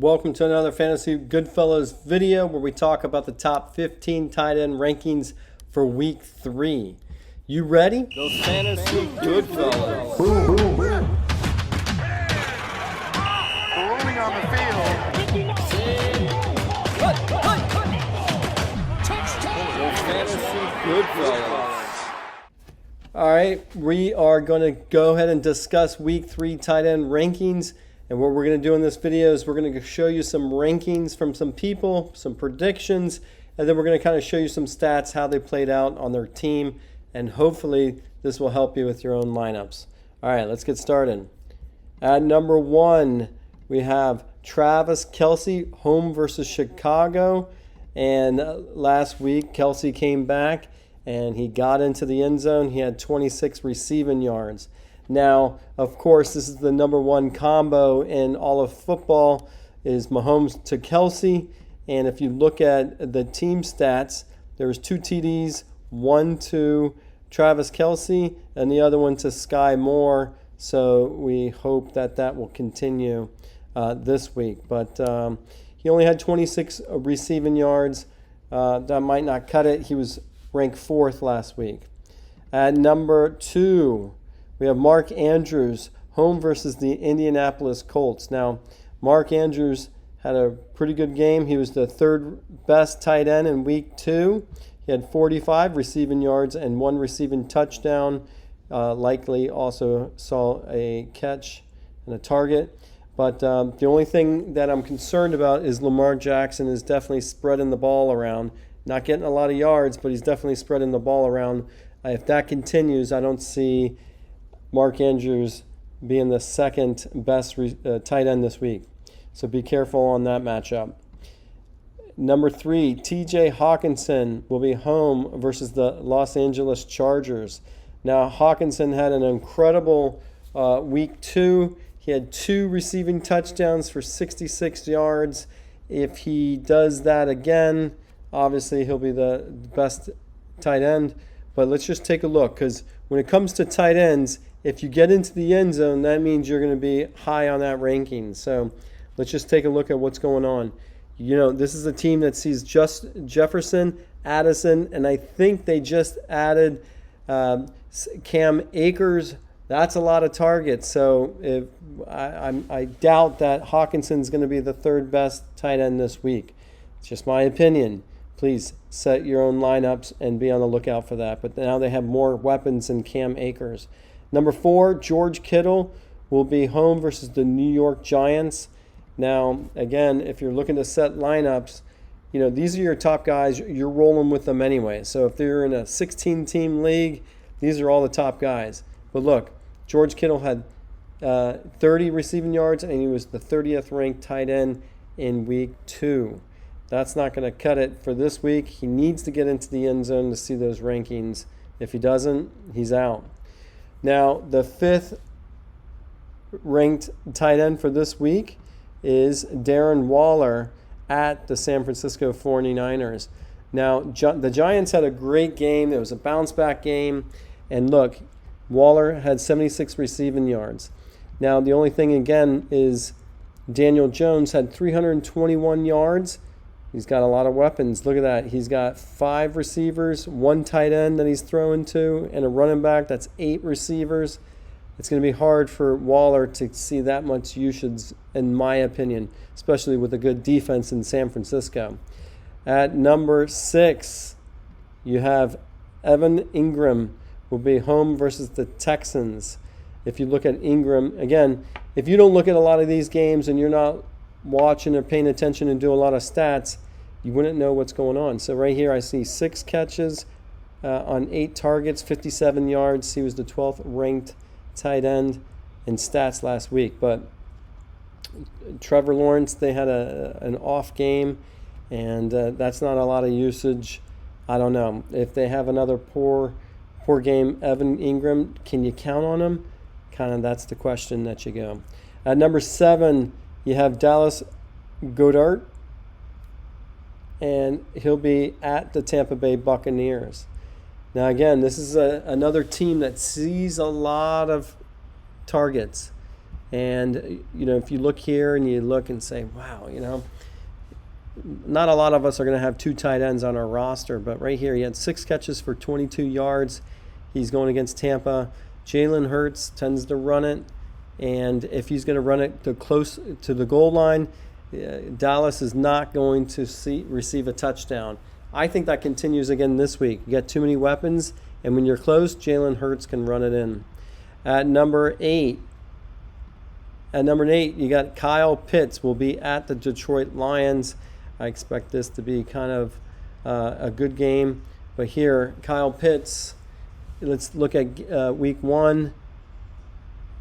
Welcome to another Fantasy Goodfellas video where we talk about the top 15 tight end rankings for week 3. You ready? Those Fantasy Goodfellas. Boom, boom, boom. Rolling on the field. Those Fantasy Goodfellas. All right, we are going to go ahead and discuss week 3 tight end rankings. And what we're going to do in this video is we're going to show you some rankings from some people, some predictions, and then we're going to kind of show you some stats, how they played out on their team, and hopefully this will help you with your own lineups. All right, let's get started. At number 1, we have Travis Kelce, home versus Chicago. And last week, Kelce came back and he got into the end zone. He had 26 receiving yards. Now, of course, this is the number 1 combo in all of football is Mahomes to Kelce. And if you look at the team stats, there's 2 TDs, one to Travis Kelce and the other one to Sky Moore. So we hope that that will continue this week. But he only had 26 receiving yards. That might not cut it. He was ranked 4th last week. At number 2, we have Mark Andrews, home versus the Indianapolis Colts. Now, Mark Andrews had a pretty good game. He was the 3rd best tight end in week 2. He had 45 receiving yards and 1 receiving touchdown. Likely also saw a catch and a target. But the only thing that I'm concerned about is Lamar Jackson is definitely spreading the ball around. Not getting a lot of yards, but he's definitely spreading the ball around. If that continues, I don't see Mark Andrews being the 2nd best tight end this week. So be careful on that matchup. Number 3, TJ Hawkinson will be home versus the Los Angeles Chargers. Now, Hawkinson had an incredible week 2. He had 2 receiving touchdowns for 66 yards. If he does that again, obviously he'll be the best tight end. But let's just take a look, because when it comes to tight ends, if you get into the end zone, that means you're going to be high on that ranking. So let's just take a look at what's going on. You know, this is a team that sees just Jefferson, Addison, and I think they just added Cam Akers. That's a lot of targets. So I doubt that Hawkinson's going to be the 3rd best tight end this week. It's just my opinion. Please set your own lineups and be on the lookout for that. But now they have more weapons than Cam Akers. Number 4, George Kittle will be home versus the New York Giants. Now, again, if you're looking to set lineups, you know, these are your top guys. You're rolling with them anyway. So if they're in a 16-team league, these are all the top guys. But look, George Kittle had 30 receiving yards, and he was the 30th ranked tight end in week 2. That's not going to cut it for this week. He needs to get into the end zone to see those rankings. If he doesn't, he's out. Now, the 5th ranked tight end for this week is Darren Waller at the San Francisco 49ers. Now, the Giants had a great game. It was a bounce-back game. And look, Waller had 76 receiving yards. Now, the only thing, again, is Daniel Jones had 321 yards. He's got a lot of weapons. Look at that. He's got 5 receivers, 1 tight end that he's throwing to, and a running back. That's 8 receivers. It's going to be hard for Waller to see that much usage, in my opinion, especially with a good defense in San Francisco. At number 6, you have Evan Ingram will be home versus the Texans. If you look at Ingram, again, if you don't look at a lot of these games and you're not watching or paying attention and do a lot of stats, you wouldn't know what's going on. So right here I see 6 catches on 8 targets, 57 yards. He was the 12th ranked tight end in stats last week. But Trevor Lawrence, they had an off game, and that's not a lot of usage. I don't know. If they have another poor game, Evan Ingram, can you count on him? Kind of that's the question that you go. At number 7, you have Dallas Goedert, and he'll be at the Tampa Bay Buccaneers. Now, again, this is another team that sees a lot of targets. And, if you look here and you look and say, wow, not a lot of us are going to have 2 tight ends on our roster, but right here he had 6 catches for 22 yards. He's going against Tampa. Jalen Hurts tends to run it, and if he's going to run it close to the goal line, Dallas is not going to receive a touchdown. I think that continues again this week. You got too many weapons, and when you're close, Jalen Hurts can run it in. At number 8, you got Kyle Pitts will be at the Detroit Lions. I expect this to be kind of a good game. But here, Kyle Pitts, let's look at week 1.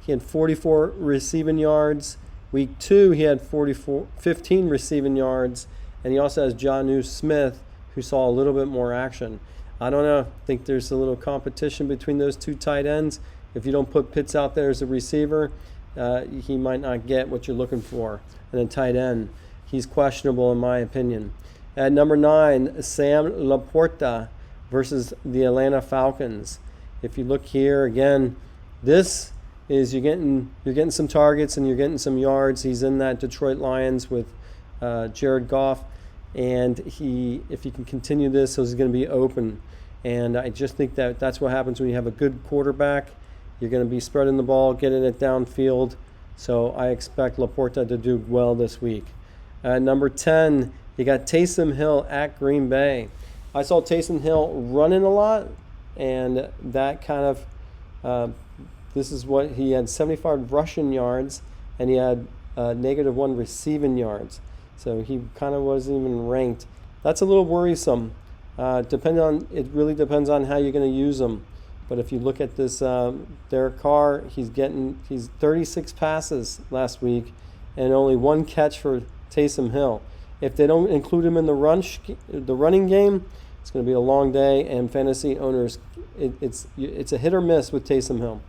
He had 44 receiving yards. Week 2, he had 15 receiving yards. And he also has Jonnu Smith, who saw a little bit more action. I don't know. I think there's a little competition between those 2 tight ends. If you don't put Pitts out there as a receiver, he might not get what you're looking for in a tight end. He's questionable in my opinion. At number 9, Sam LaPorta versus the Atlanta Falcons. If you look here again, this is you're getting some targets and you're getting some yards. He's in that Detroit Lions with Jared Goff, and if he can continue this, he's going to be open. And I just think that's what happens when you have a good quarterback. You're going to be spreading the ball, getting it downfield. So I expect LaPorta to do well this week. Number 10, you got Taysom Hill at Green Bay. I saw Taysom Hill running a lot, and that kind of, this is what he had 75 rushing yards, and he had -1 receiving yards. So he kind of wasn't even ranked. That's a little worrisome. It really depends on how you're going to use him. But if you look at this, Derek Carr, he's 36 passes last week, and only 1 catch for Taysom Hill. If they don't include him in the running game, it's going to be a long day. And fantasy owners, it's a hit or miss with Taysom Hill.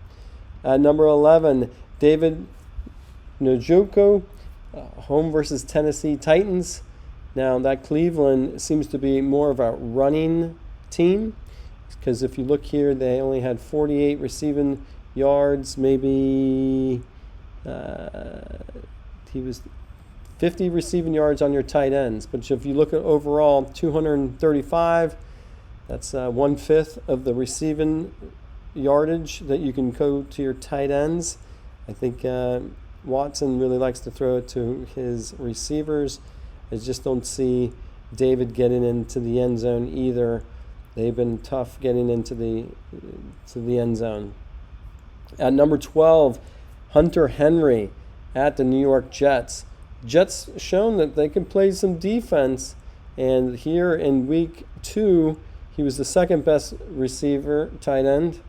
At number 11, David Njoku, home versus Tennessee Titans. Now that Cleveland seems to be more of a running team, because if you look here, they only had 48 receiving yards. Maybe he was 50 receiving yards on your tight ends. But if you look at overall, 235, that's 1/5 of the receiving yardage that you can go to your tight ends. I think Watson really likes to throw it to his receivers. I just don't see David getting into the end zone either. They've been tough getting into the end zone. At number 12, Hunter Henry at the New York Jets. Jets shown that they can play some defense, and here in week 2, he was the second best receiver, tight end,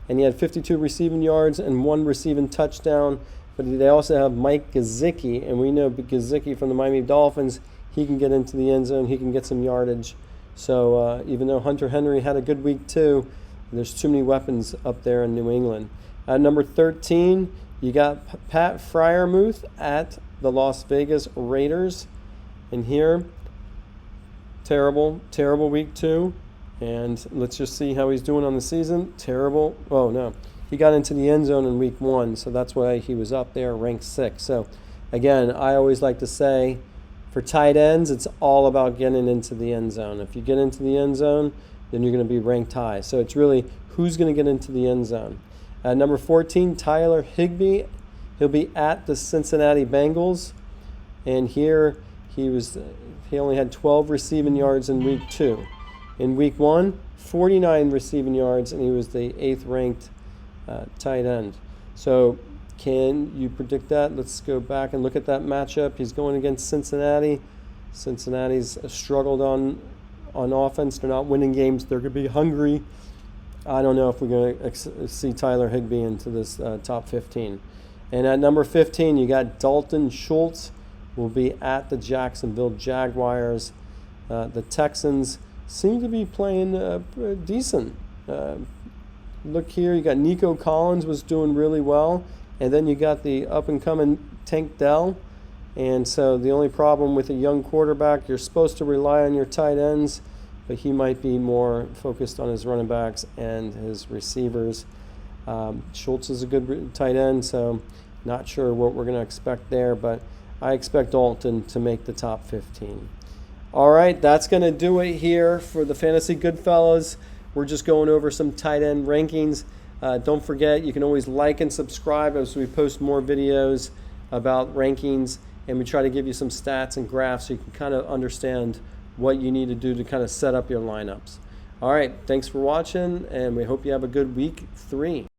and he had 52 receiving yards and 1 receiving touchdown. But they also have Mike Gesicki, and we know Gesicki from the Miami Dolphins, he can get into the end zone, he can get some yardage. So even though Hunter Henry had a good week too, there's too many weapons up there in New England. At number 13, you got Pat Freiermuth at the Las Vegas Raiders. And here, terrible week 2. And let's just see how he's doing on the season. Terrible. Oh, no. He got into the end zone in week 1, so that's why he was up there, ranked 6. So, again, I always like to say, for tight ends, it's all about getting into the end zone. If you get into the end zone, then you're going to be ranked high. So it's really who's going to get into the end zone. At number 14, Tyler Higbee. He'll be at the Cincinnati Bengals. And here he only had 12 receiving yards in week 2. In week 1, 49 receiving yards, and he was the 8th ranked tight end. So can you predict that? Let's go back and look at that matchup. He's going against Cincinnati. Cincinnati's struggled on offense. They're not winning games. They're going to be hungry. I don't know if we're going to see Tyler Higbee into this top 15. And at number 15, you got Dalton Schultz will be at the Jacksonville Jaguars. The Texans seem to be playing decent. Look here, you got Nico Collins was doing really well, and then you got the up-and-coming Tank Dell. And so the only problem with a young quarterback, you're supposed to rely on your tight ends, but he might be more focused on his running backs and his receivers. Schultz is a good tight end, so Not sure what we're going to expect there, but I expect Dalton to make the top 15. All right, that's going to do it here for the Fantasy Goodfellas. We're just going over some tight end rankings. Don't forget, you can always like and subscribe as we post more videos about rankings, and we try to give you some stats and graphs so you can kind of understand what you need to do to kind of set up your lineups. All right, thanks for watching, and we hope you have a good week 3.